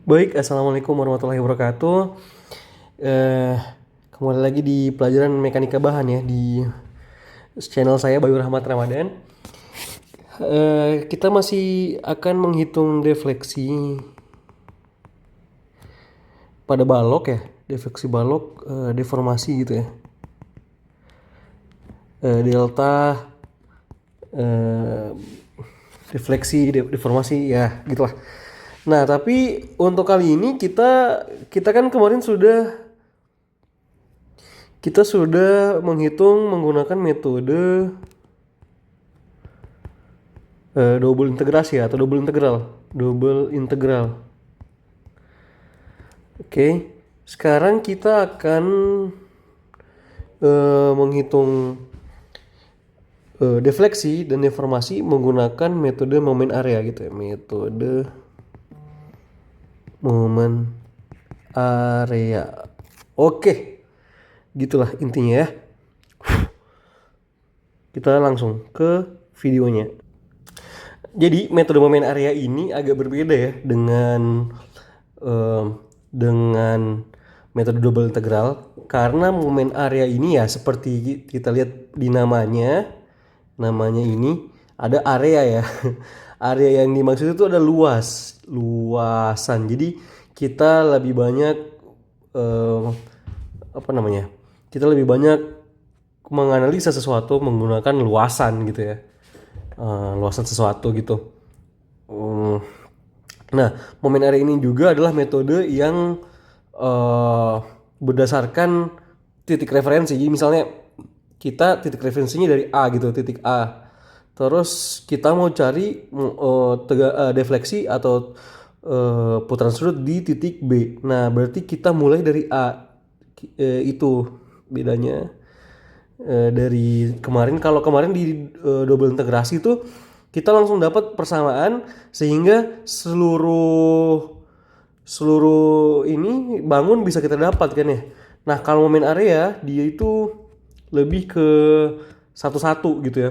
Baik, Assalamualaikum warahmatullahi wabarakatuh. Eh, Kembali lagi di pelajaran mekanika bahan ya di channel saya Bayu Rahmat Ramadan. Kita masih akan menghitung defleksi pada balok ya, defleksi balok, deformasi gitu ya. Delta, eh, defleksi, deformasi ya gitulah. Nah, tapi untuk kali ini kita kan kemarin kita sudah menghitung menggunakan metode double integrasi ya, atau double integral. Double integral. Oke. Sekarang kita akan menghitung defleksi dan deformasi menggunakan metode momen area gitu ya. Metode momen area. Oke. Gitulah intinya ya. Kita langsung ke videonya. Jadi metode momen area ini agak berbeda ya dengan metode double integral, karena momen area ini ya seperti kita lihat di namanya ini ada area ya. Area yang dimaksud itu ada luasan. Jadi kita lebih banyak apa namanya? Kita lebih banyak menganalisa sesuatu menggunakan luasan gitu ya. Luasan sesuatu gitu. Nah, momen area ini juga adalah metode yang berdasarkan titik referensi. Jadi misalnya kita titik referensinya dari A gitu, titik A. Terus kita mau cari defleksi atau putaran sudut di titik B. Nah, berarti kita mulai dari A. Itu bedanya. Dari kemarin, kalau kemarin di double integrasi itu kita langsung dapat persamaan sehingga seluruh ini bangun bisa kita dapat kan ya. Nah, kalau momen area dia itu lebih ke satu-satu gitu ya.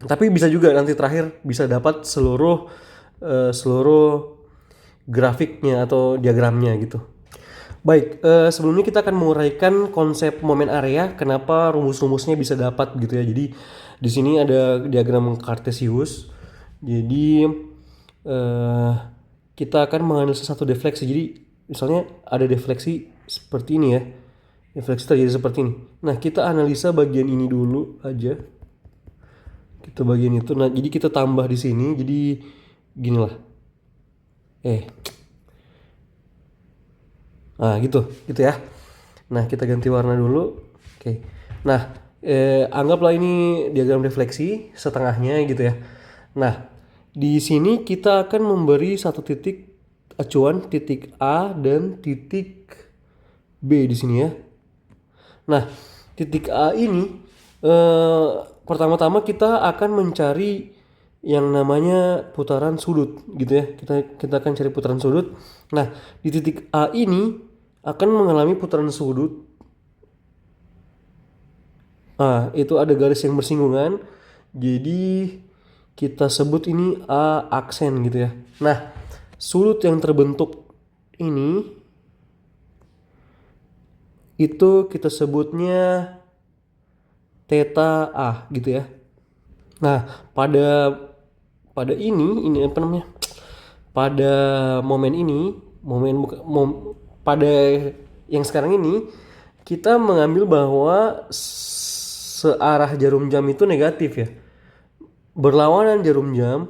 Tapi bisa juga nanti terakhir bisa dapat seluruh grafiknya atau diagramnya gitu. Baik, sebelumnya kita akan menguraikan konsep momen area, kenapa rumus-rumusnya bisa dapat gitu ya. Jadi di sini ada diagram Cartesius. Jadi kita akan menganalisa satu defleksi. Jadi misalnya ada defleksi seperti ini ya. Defleksi terjadi seperti ini. Nah, kita analisa bagian ini dulu aja. Kita bagian itu. Nah, jadi kita tambah di sini. Jadi ginilah. Nah, gitu ya. Nah, kita ganti warna dulu. Oke. Nah, anggaplah ini diagram defleksi setengahnya gitu ya. Nah, di sini kita akan memberi satu titik acuan, titik A dan titik B di sini ya. Nah, titik A ini pertama-tama kita akan mencari yang namanya putaran sudut gitu ya. Kita akan cari putaran sudut. Nah, di titik A ini akan mengalami putaran sudut. Nah, itu ada garis yang bersinggungan. Jadi kita sebut ini A aksen gitu ya. Nah, sudut yang terbentuk ini itu kita sebutnya theta A gitu ya. Nah, pada ini apa namanya? Pada momen ini, pada yang sekarang ini kita mengambil bahwa searah jarum jam itu negatif ya. Berlawanan jarum jam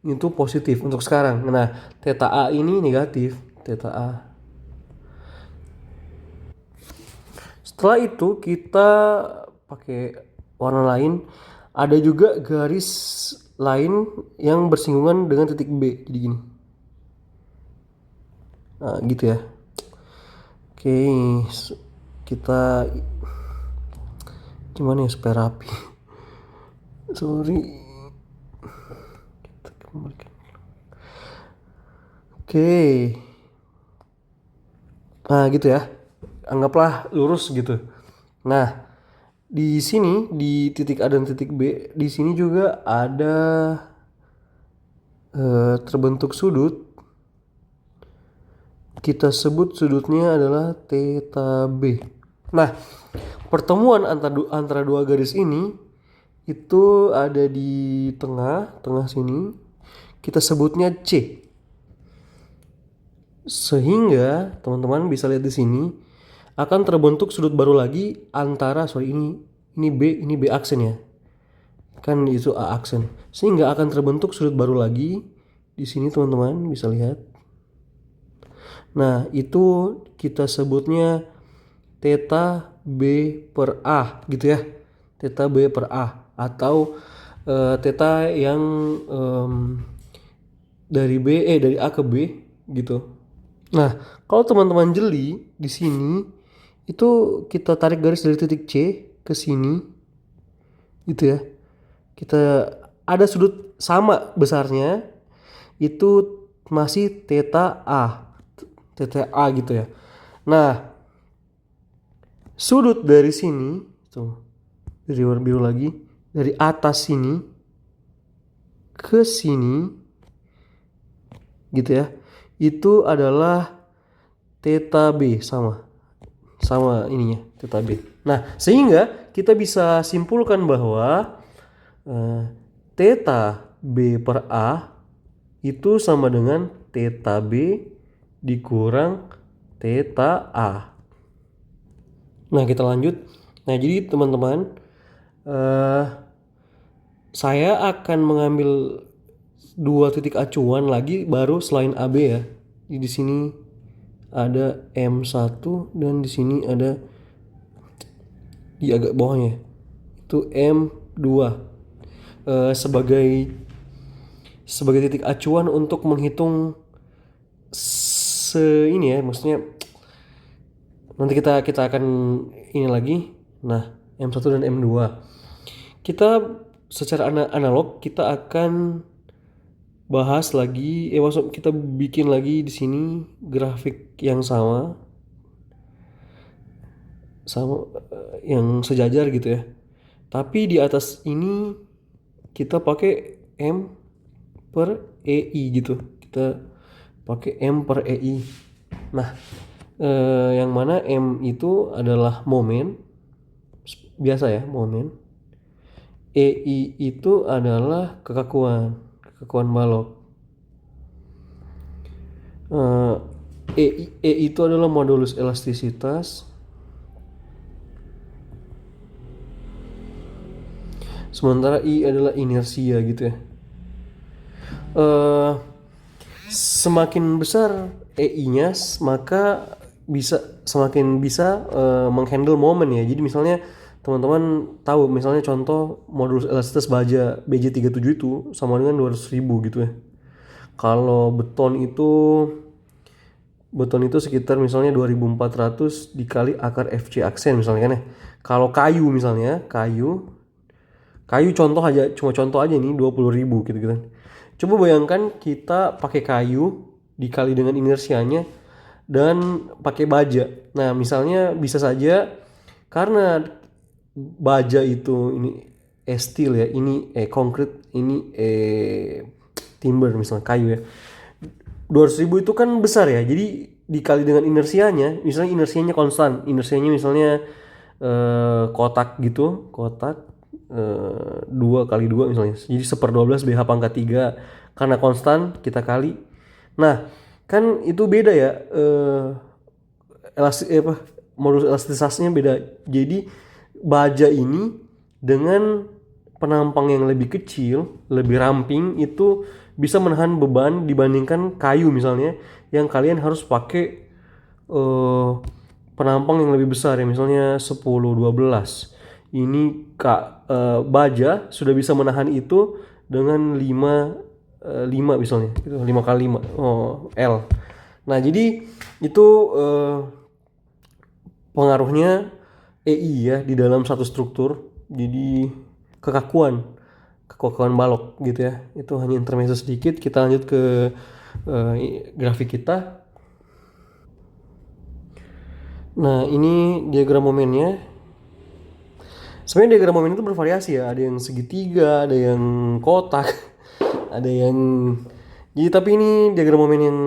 itu positif untuk sekarang. Nah, theta A ini negatif, theta A. Setelah itu kita pakai warna lain. Ada juga garis lain yang bersinggungan dengan titik B. Jadi gini. Nah, gitu ya. Oke, kita gimana ya supaya rapi. Sorry. Kita kembalikan. Oke. Nah, gitu ya. Anggaplah lurus gitu. Nah, di sini di titik A dan titik B, di sini juga ada terbentuk sudut kita sebut sudutnya adalah theta B. Nah, pertemuan antara dua garis ini itu ada di tengah sini. Kita sebutnya C. Sehingga teman-teman bisa lihat di sini akan terbentuk sudut baru lagi antara ini B aksen ya. Kan itu A aksen. Sehingga akan terbentuk sudut baru lagi di sini teman-teman bisa lihat. Nah, itu kita sebutnya theta B per A gitu ya. Theta B per A atau theta yang dari A ke B gitu. Nah, kalau teman-teman jeli di sini itu kita tarik garis dari titik C ke sini gitu ya. Kita ada sudut sama besarnya itu masih theta A gitu ya. Nah, sudut dari sini tuh dari warna biru lagi dari atas sini ke sini gitu ya. Itu adalah theta B sama ininya theta B. Nah, sehingga kita bisa simpulkan bahwa theta B per A itu sama dengan theta B dikurang theta A. Nah, kita lanjut. Nah, jadi teman-teman, saya akan mengambil dua titik acuan lagi baru selain AB ya. Di sini ada M1 dan di sini ada di agak bawahnya itu M2 sebagai titik acuan untuk menghitung ini ya, maksudnya nanti kita akan ini lagi. Nah, M1 dan M2 kita secara analog kita akan bahas lagi, maksud kita bikin lagi di sini grafik yang sama yang sejajar gitu ya. Tapi di atas ini kita pakai M per EI gitu. Kita pakai M per EI. Nah, yang mana M itu adalah momen biasa ya, momen. EI itu adalah kekakuan balok. E itu adalah modulus elastisitas. Sementara I adalah inersia gitu ya. Semakin besar EI-nya, maka semakin bisa menghandle momen ya. Jadi misalnya teman-teman tahu misalnya contoh modulus elastisitas baja BJ37 itu sama dengan 200.000 gitu ya. Kalau beton itu sekitar misalnya 2400 dikali akar FC aksen misalnya kan ya. Kalau kayu misalnya, kayu cuma contoh aja nih 20.000 gitu kan. Coba bayangkan kita pakai kayu dikali dengan inersianya dan pakai baja. Nah, misalnya bisa saja karena baja itu ini steel ya, ini konkrit, ini timber misalnya kayu ya. 200.000 itu kan besar ya, jadi dikali dengan inersianya, misalnya inersianya konstan, inersianya misalnya kotak 2 kali 2 misalnya, jadi 1/12 BH pangkat 3 karena konstan kita kali. Nah, kan itu beda ya, modulus elastisitasnya beda. Jadi baja ini dengan penampang yang lebih kecil, lebih ramping itu bisa menahan beban dibandingkan kayu misalnya yang kalian harus pakai penampang yang lebih besar ya, misalnya 10-12. Ini baja sudah bisa menahan itu dengan 5 misalnya, 5 kali 5 L. Nah, jadi itu pengaruhnya EI ya di dalam satu struktur. Jadi kekakuan balok gitu ya. Itu hanya intermezzo sedikit. Kita lanjut ke grafik kita. Nah, ini diagram momennya. Sebenarnya diagram momen itu bervariasi ya. Ada yang segitiga, ada yang kotak, ada yang. Jadi tapi ini diagram momen yang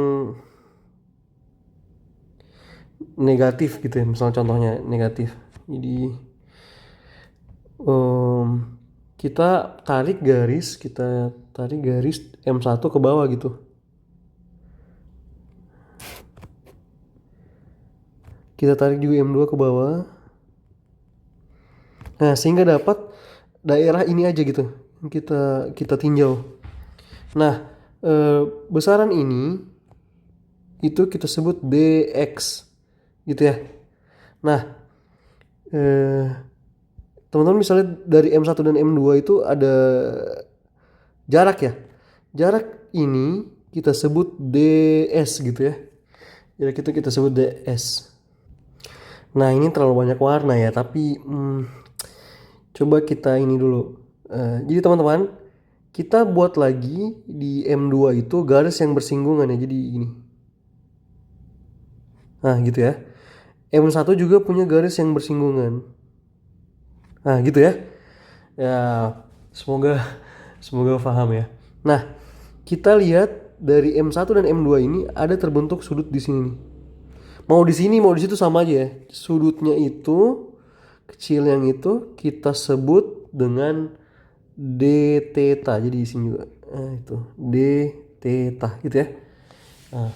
negatif gitu ya, misalnya contohnya negatif. Jadi em, kita tarik garis M1 ke bawah gitu. Kita tarik juga M2 ke bawah. Nah, sehingga dapat daerah ini aja gitu. Kita tinjau. Nah, besaran ini itu kita sebut dx gitu ya. Nah, eh, teman-teman misalnya dari M1 dan M2 itu ada jarak ya. Jarak ini kita sebut ds gitu ya. Jarak itu kita sebut ds. Nah, ini terlalu banyak warna ya, tapi coba kita ini dulu. Jadi teman-teman, kita buat lagi di M2 itu garis yang bersinggungan ya. Jadi gini. Nah, gitu ya. M1 juga punya garis yang bersinggungan. Nah, gitu ya. Ya, semoga semoga paham ya. Nah, kita lihat dari M1 dan M2 ini ada terbentuk sudut di sini nih. Mau di sini, mau di situ sama aja ya. Sudutnya itu kecil yang itu kita sebut dengan d theta. Jadi di sini juga. Nah, itu d theta gitu ya. Nah,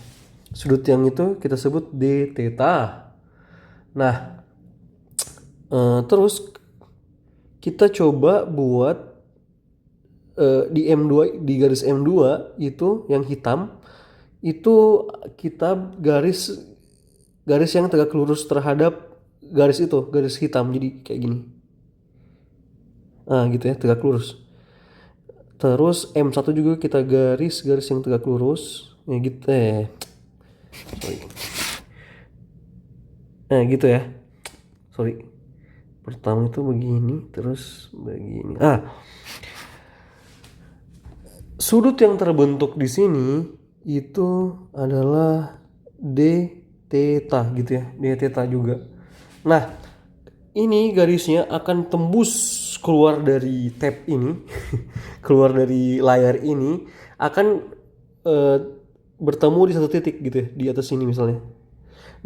sudut yang itu kita sebut d theta. Nah, terus kita coba buat di M2, di garis M2 itu yang hitam itu kita garis garis yang tegak lurus terhadap garis itu, garis hitam, jadi kayak gini. Nah, gitu ya, tegak lurus. Terus M1 juga kita garis yang tegak lurus. Ya gitu sorry. Nah, gitu ya. Sorry. Pertama itu begini, terus begini. Sudut yang terbentuk di sini itu adalah d theta gitu ya, d theta juga. Nah, ini garisnya akan tembus keluar dari tab ini, keluar dari layar ini, akan eh, bertemu di satu titik gitu ya, di atas sini misalnya.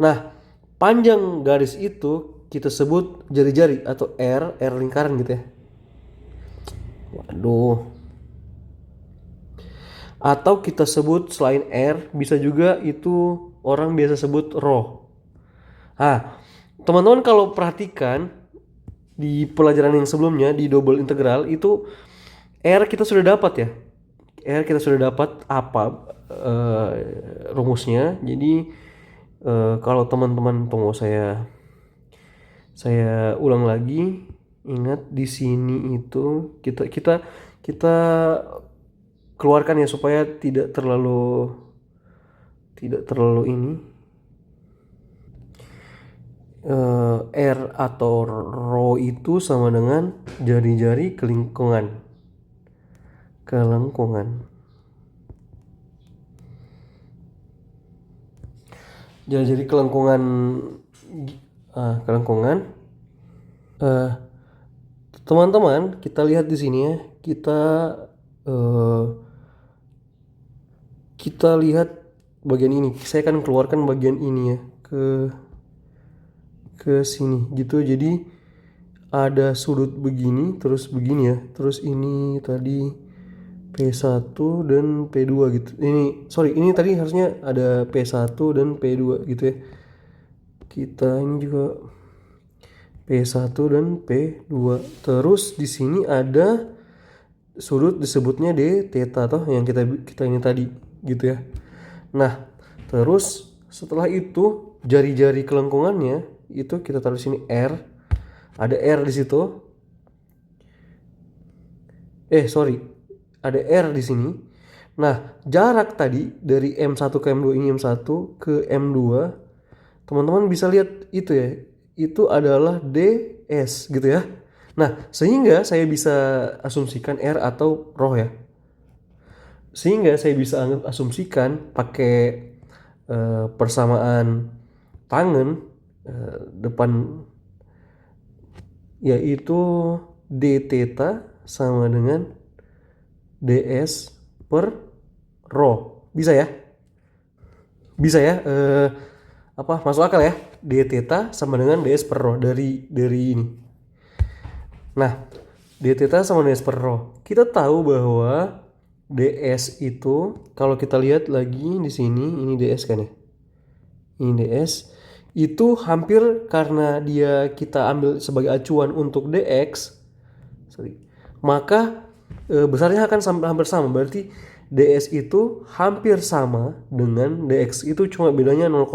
Nah, panjang garis itu kita sebut jari-jari atau R lingkaran gitu ya. Waduh. Atau kita sebut selain R, bisa juga itu orang biasa sebut roh. Teman-teman kalau perhatikan di pelajaran yang sebelumnya di double integral itu R kita sudah dapat ya. R kita sudah dapat apa rumusnya. Jadi kalau teman-teman tunggu saya ulang lagi. Ingat di sini itu kita keluarkan ya supaya tidak terlalu ini. R atau rho itu sama dengan jari-jari kelingkungan. Jari-jari kelengkungan. Teman-teman, kita lihat di sini ya. Kita lihat bagian ini. Saya akan keluarkan bagian ini ya ke sini gitu. Jadi ada sudut begini, terus begini ya. Terus ini tadi P1 dan P2 gitu. Ini tadi harusnya ada P1 dan P2 gitu ya. Kita ini juga P1 dan P2. Terus di sini ada sudut disebutnya D theta toh yang kita ini tadi gitu ya. Nah, terus setelah itu jari-jari kelengkungannya itu kita taruh di sini R. Ada R di situ. Ada R di sini. Nah, jarak tadi dari M1 ke M2 ini M1 ke M2, teman-teman bisa lihat itu ya. Itu adalah DS gitu ya. Nah, sehingga saya bisa asumsikan R atau roh ya. Sehingga saya bisa asumsikan pakai persamaan tangan depan yaitu d theta sama dengan ds per rho. Bisa ya? apa masuk akal ya, d theta sama dengan ds per rho dari ini. Nah, d theta sama ds per rho. Kita tahu bahwa ds itu kalau kita lihat lagi di sini, ini ds kan ya. Ini ds itu hampir karena dia kita ambil sebagai acuan untuk dx, maka besarnya akan hampir sama. Berarti ds itu hampir sama dengan dx, itu cuma bedanya 0,00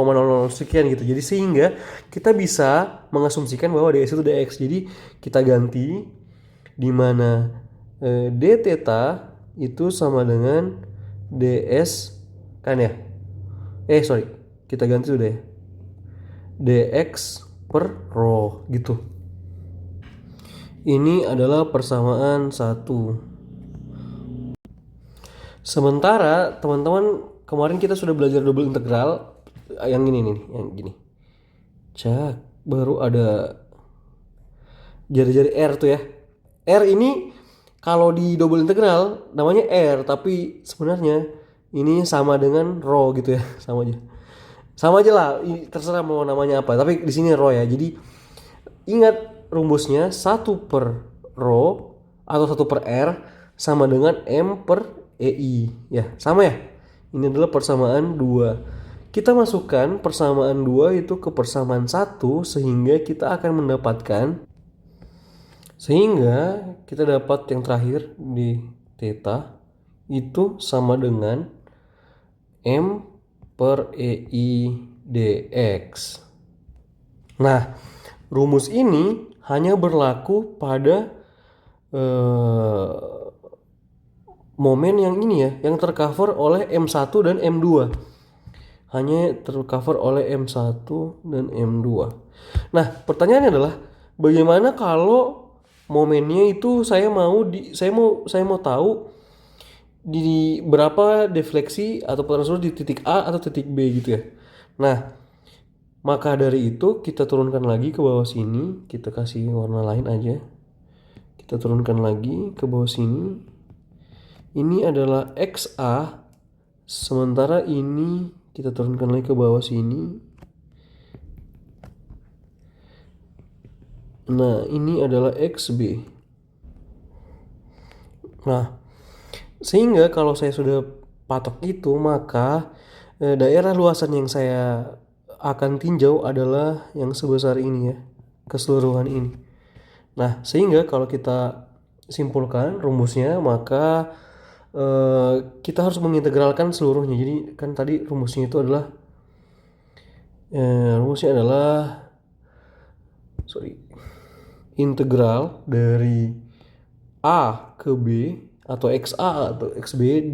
sekian gitu. Jadi sehingga kita bisa mengasumsikan bahwa ds itu dx. Jadi kita ganti di mana d theta itu sama dengan ds kan ya. Kita ganti sudah ya. dx per rho gitu. Ini adalah persamaan 1. Sementara teman-teman kemarin kita sudah belajar double integral yang ini nih, yang gini. Baru ada jari-jari R tuh ya. R ini kalau di double integral namanya R, tapi sebenarnya ini sama dengan rho gitu ya, sama aja. Sama aja lah, terserah mau namanya apa, tapi di sini rho ya. Jadi ingat rumusnya 1 per rho atau 1 per R sama dengan M per EI ya, sama ya. Ini adalah persamaan 2. Kita masukkan persamaan 2 itu ke persamaan 1 sehingga kita akan mendapatkan, sehingga kita dapat yang terakhir di theta itu sama dengan M per EI dx. Nah, rumus ini hanya berlaku pada momen yang ini ya, yang tercover oleh M1 dan M2. Hanya tercover oleh M1 dan M2. Nah, pertanyaannya adalah bagaimana kalau momennya itu saya mau tahu di berapa defleksi atau putaran surut di titik A atau titik B gitu ya. Nah, maka dari itu kita turunkan lagi ke bawah sini, kita kasih warna lain aja. Kita turunkan lagi ke bawah sini. Ini adalah XA, sementara ini kita turunkan lagi ke bawah sini. Nah, ini adalah XB. Nah, sehingga kalau saya sudah patok itu, maka daerah luasan yang saya akan tinjau adalah yang sebesar ini ya, keseluruhan ini. Nah, sehingga kalau kita simpulkan rumusnya, maka kita harus mengintegralkan seluruhnya. Jadi kan tadi rumusnya itu adalah integral dari A ke B atau XA atau XB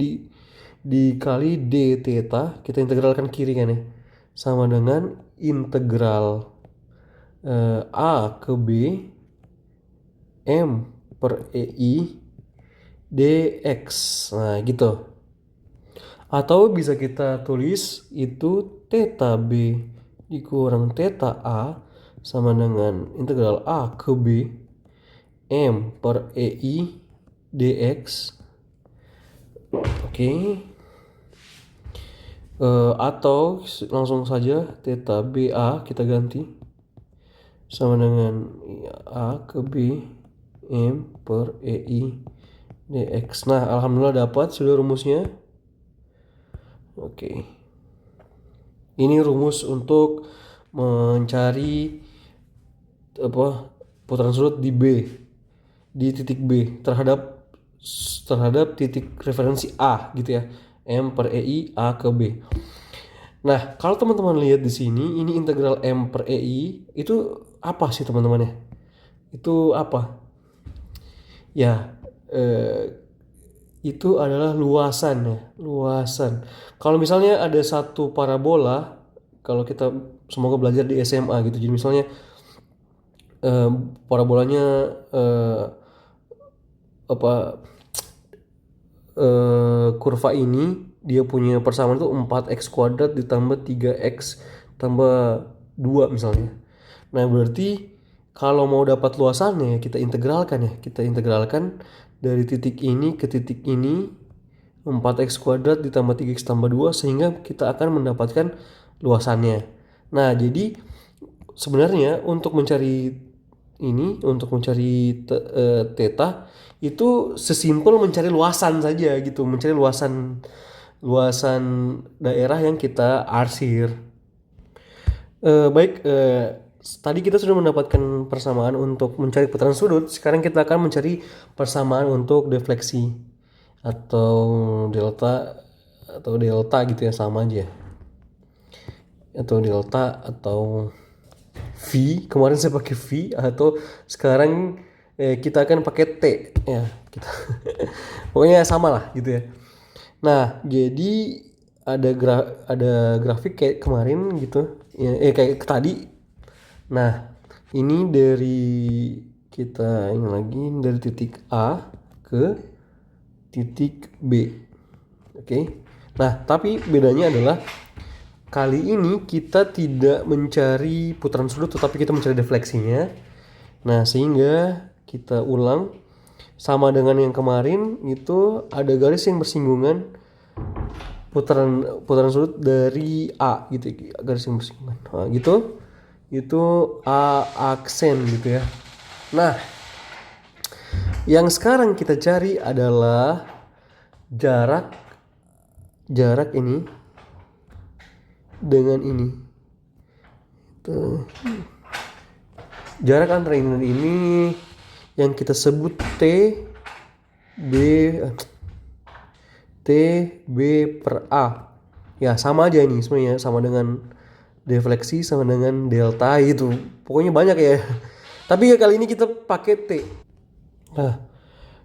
dikali D theta, kita integralkan kiri kan ya, sama dengan integral A ke B M per EI dx. Nah gitu. Atau bisa kita tulis itu theta B dikurang theta A sama dengan integral A ke B M per EI dx. Oke. Atau langsung saja theta BA kita ganti sama dengan A ke B M per EI dx. Nah, alhamdulillah dapat sudah rumusnya. Oke. Ini rumus untuk mencari putaran surut di B, di titik B terhadap titik referensi A gitu ya. M per EI A ke B. Nah, kalau teman-teman lihat di sini, ini integral M per EI itu apa sih teman-teman ya? Itu apa? Ya, itu adalah luasan ya, luasan. Kalau misalnya ada satu parabola, kalau kita semoga belajar di SMA gitu, jadi misalnya parabolanya kurva ini dia punya persamaan itu 4x kuadrat ditambah 3x tambah 2 misalnya. Nah, berarti kalau mau dapat luasannya kita integralkan ya. Kita integralkan dari titik ini ke titik ini 4x kuadrat ditambah 3x tambah 2 sehingga kita akan mendapatkan luasannya. Nah, jadi sebenarnya untuk mencari theta itu sesimpel mencari luasan saja gitu, mencari luasan luasan daerah yang kita arsir. Baik, tadi kita sudah mendapatkan persamaan untuk mencari putaran sudut. Sekarang kita akan mencari persamaan untuk defleksi atau delta gitu ya, sama aja. Atau delta atau V. Kemarin saya pakai V, atau sekarang kita akan pakai T ya. Kita pokoknya sama lah gitu ya. Nah, jadi ada grafik kayak kemarin gitu. Ya, kayak tadi. Nah, ini dari kita ini lagi dari titik A ke titik B. Oke. Nah, tapi bedanya adalah kali ini kita tidak mencari putaran sudut, tetapi kita mencari defleksinya. Nah, sehingga kita ulang sama dengan yang kemarin, itu ada garis yang bersinggungan putaran sudut dari A gitu, garis yang bersinggungan. Nah, gitu. Itu A aksen gitu ya. Nah, yang sekarang kita cari adalah jarak ini dengan ini. Tuh. Jarak antara ini dan ini yang kita sebut B per A. Ya, sama aja ini sebenarnya, sama dengan defleksi sama dengan delta itu. Pokoknya banyak ya. Tapi ya kali ini kita pakai T. Nah,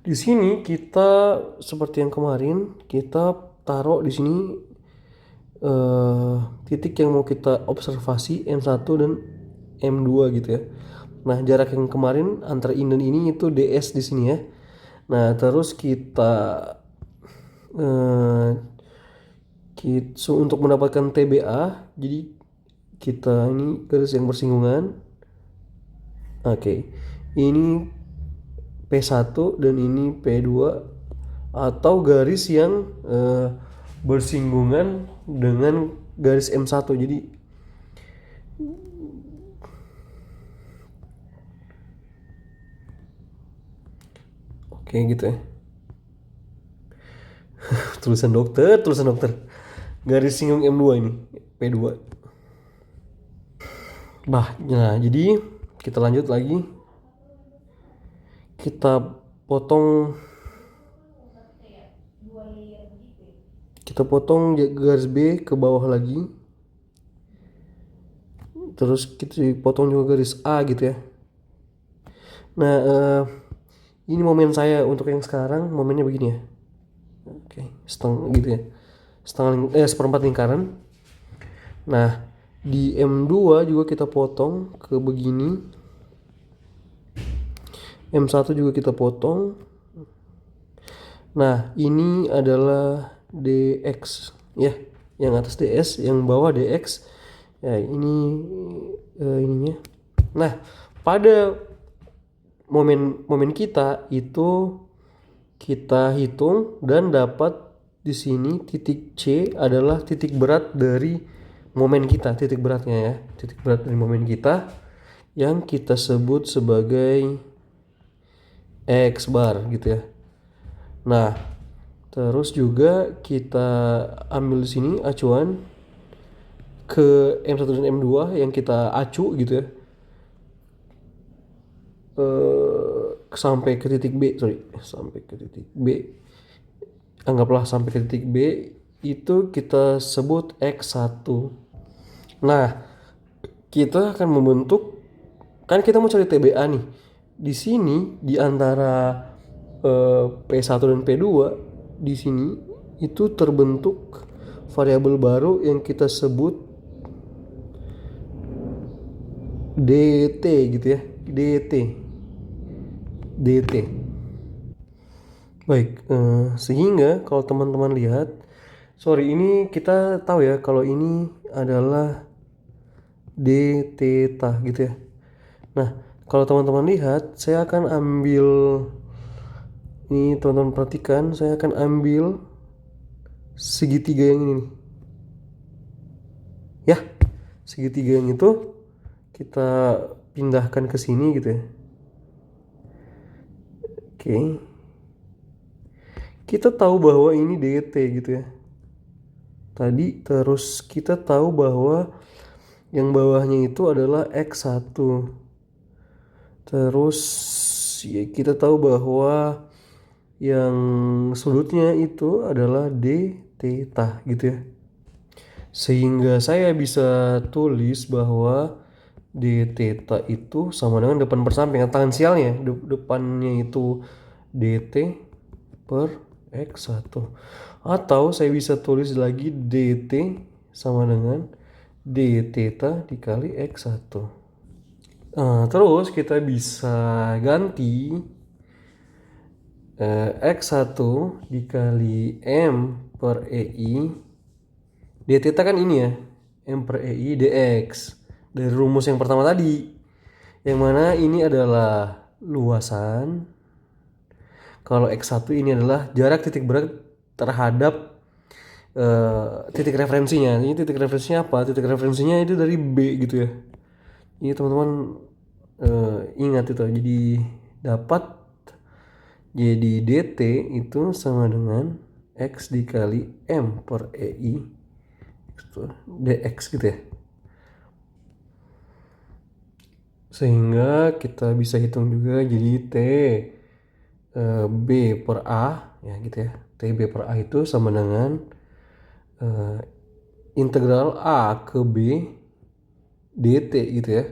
di sini kita seperti yang kemarin, kita taruh di sini titik yang mau kita observasi M1 dan M2 gitu ya. Nah, jarak yang kemarin antara ini dan ini itu DS di sini ya. Nah, terus untuk mendapatkan TBA, jadi kita ini garis yang bersinggungan. Oke. Ini P1 dan ini P2, atau garis yang bersinggungan dengan garis M1. Jadi oke gitu ya. tulisan dokter garis singgung M2 ini P2. Nah, jadi kita lanjut lagi, kita potong garis B ke bawah lagi, terus kita potong juga garis A gitu ya. Nah, ini momen saya untuk yang sekarang, momennya begini ya. Oke, setengah gitu ya, seperempat lingkaran. Nah, di M2 juga kita potong ke begini, M1 juga kita potong. Nah, ini adalah DX ya, yang atas DS, yang bawah DX ya, ini ininya. Nah, pada momen kita itu kita hitung dan dapat di sini titik C adalah titik berat dari momen kita, titik berat dari momen kita yang kita sebut sebagai X bar gitu ya. Nah, terus juga kita ambil di sini acuan ke M1 dan M2 yang kita acu gitu ya. Sampai ke titik B, anggaplah sampai ke titik B, itu kita sebut X1. Nah, kita akan membentuk, kan kita mau cari TBA nih. Di sini di antara P1 dan P2 di sini itu terbentuk variabel baru yang kita sebut DT gitu ya, DT. Baik, sehingga kalau teman-teman lihat, ini kita tahu ya kalau ini adalah d theta gitu ya. Nah, kalau teman-teman lihat, saya akan ambil ini, teman-teman perhatikan, saya akan ambil segitiga yang ini nih. Ya, segitiga yang itu kita pindahkan ke sini gitu ya. Oke. Kita tahu bahwa ini dt gitu ya. Tadi terus kita tahu bahwa yang bawahnya itu adalah X1. Terus ya kita tahu bahwa yang sudutnya itu adalah d theta gitu ya. Sehingga saya bisa tulis bahwa d theta itu sama dengan depan per samping tangensialnya, depannya itu dt per x1. Atau saya bisa tulis lagi dt sama dengan d theta dikali x1. Terus kita bisa ganti x1 dikali m per ei. D theta kan ini ya, m per ei dx. Dari rumus yang pertama tadi. Yang mana ini adalah luasan. Kalau x1 ini adalah jarak titik berat terhadap titik referensinya. Ini titik referensinya apa? Titik referensinya itu dari B gitu ya. Ini teman-teman ingat itu. Jadi dapat jadi dt itu sama dengan x dikali m per ei dx gitu ya. Sehingga kita bisa hitung juga jadi t b per a ya gitu ya. Tb per a itu sama dengan integral a ke b dt gitu ya.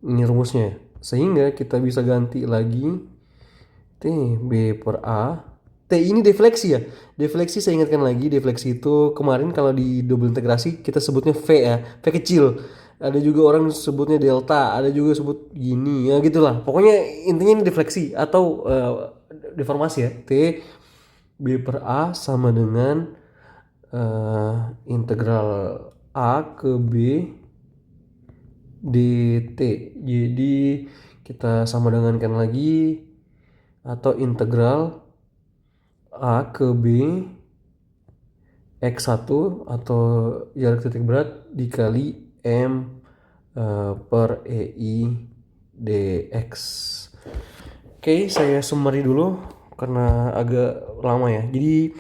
Ini rumusnya. Sehingga kita bisa ganti lagi Tb per A. T ini defleksi ya. Defleksi saya ingatkan lagi. Defleksi itu kemarin kalau di double integrasi kita sebutnya V ya. V kecil. Ada juga orang sebutnya delta. Ada juga sebut gini. Ya gitulah. Pokoknya intinya ini defleksi atau deformasi ya. T B per A sama dengan integral A ke B dt. Jadi kita sama dengankan lagi atau integral A ke B x1 atau jarak titik berat dikali m per ei dx. Oke, saya summary dulu karena agak lama ya. Jadi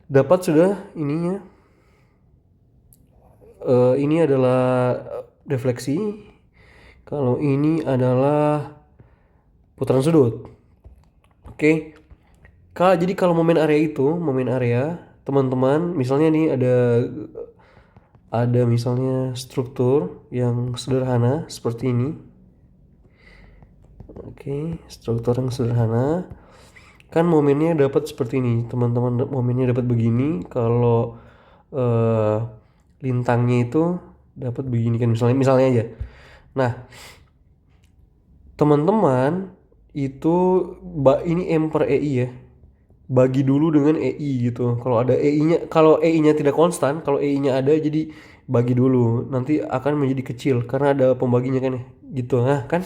dapat sudah ininya. Ini adalah defleksi. Kalau ini adalah putaran sudut. Oke. Jadi kalau momen area teman-teman misalnya nih ada misalnya struktur yang sederhana seperti ini. Oke, struktur yang sederhana. Kan momennya dapat seperti ini, teman-teman. Momennya dapat begini kalau lintangnya itu dapat begini kan misalnya aja. Nah, teman-teman itu ini m per ei ya. Bagi dulu dengan ei gitu. Kalau ada ei-nya, kalau ei-nya tidak konstan, kalau ei-nya ada jadi bagi dulu. Nanti akan menjadi kecil karena ada pembaginya kan ya. Gitu nah kan.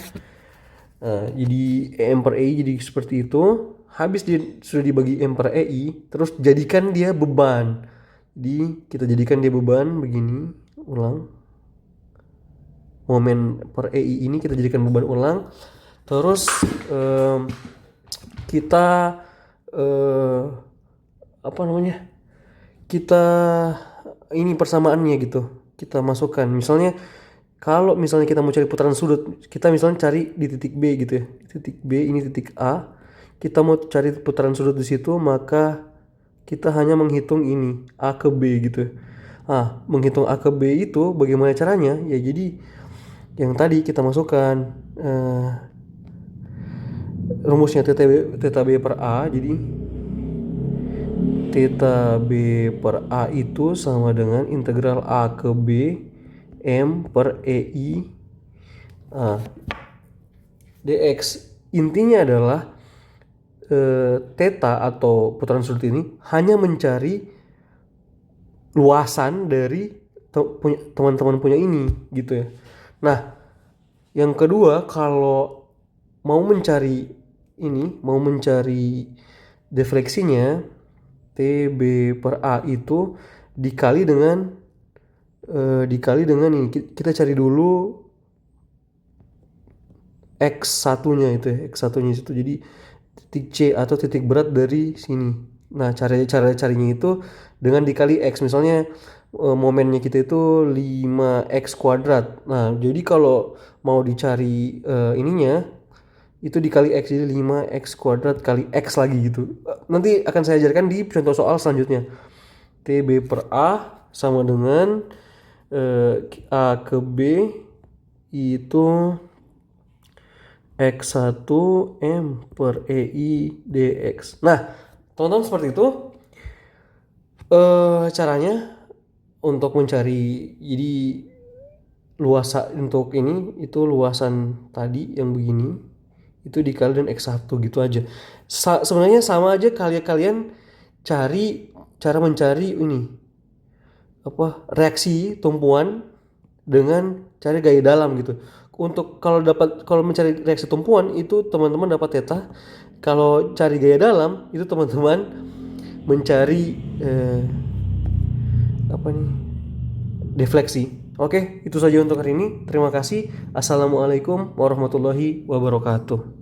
Jadi m per ei jadi seperti itu. Habis sudah dibagi m per ei, terus jadikan dia beban. Jadi kita jadikan dia beban begini, ulang. Momen per ei ini kita jadikan beban ulang. Terus kita kita ini persamaannya gitu kita masukkan. Misalnya kalau misalnya kita mau cari putaran sudut, kita misalnya cari di titik B gitu ya. Titik B ini titik A. Kita mau cari putaran sudut di situ, maka kita hanya menghitung ini A ke B gitu. Menghitung A ke B itu bagaimana caranya? Ya jadi yang tadi kita masukkan rumusnya theta B per A. Jadi theta B per A itu sama dengan integral A ke B M per EI dx. Intinya adalah theta atau putaran sudut ini hanya mencari luasan dari teman-teman punya ini gitu ya. Nah, yang kedua kalau mau mencari defleksinya TB per A itu dikali dengan dikali dengan ini. Kita cari dulu X1-nya itu ya, X1-nya itu. Jadi titik C atau titik berat dari sini. Nah, cara carinya itu dengan dikali X. Misalnya momennya kita itu 5X kuadrat. Nah, jadi kalau mau dicari ininya itu dikali X, jadi 5X kuadrat kali X lagi gitu. Nanti akan saya ajarkan di contoh soal selanjutnya. TB per A sama dengan A ke B itu X1 M per EI dx. Nah, teman-teman seperti itu caranya untuk mencari, jadi luasan untuk ini itu luasan tadi yang begini itu dikali dengan X1 gitu aja. Sebenarnya sama aja kalian cari cara mencari ini apa reaksi tumpuan dengan cari gaya dalam gitu. Untuk kalau mencari reaksi tumpuan itu teman-teman dapat theta. Kalau cari gaya dalam itu teman-teman mencari apa nih? Defleksi. Oke, itu saja untuk hari ini. Terima kasih. Assalamualaikum warahmatullahi wabarakatuh.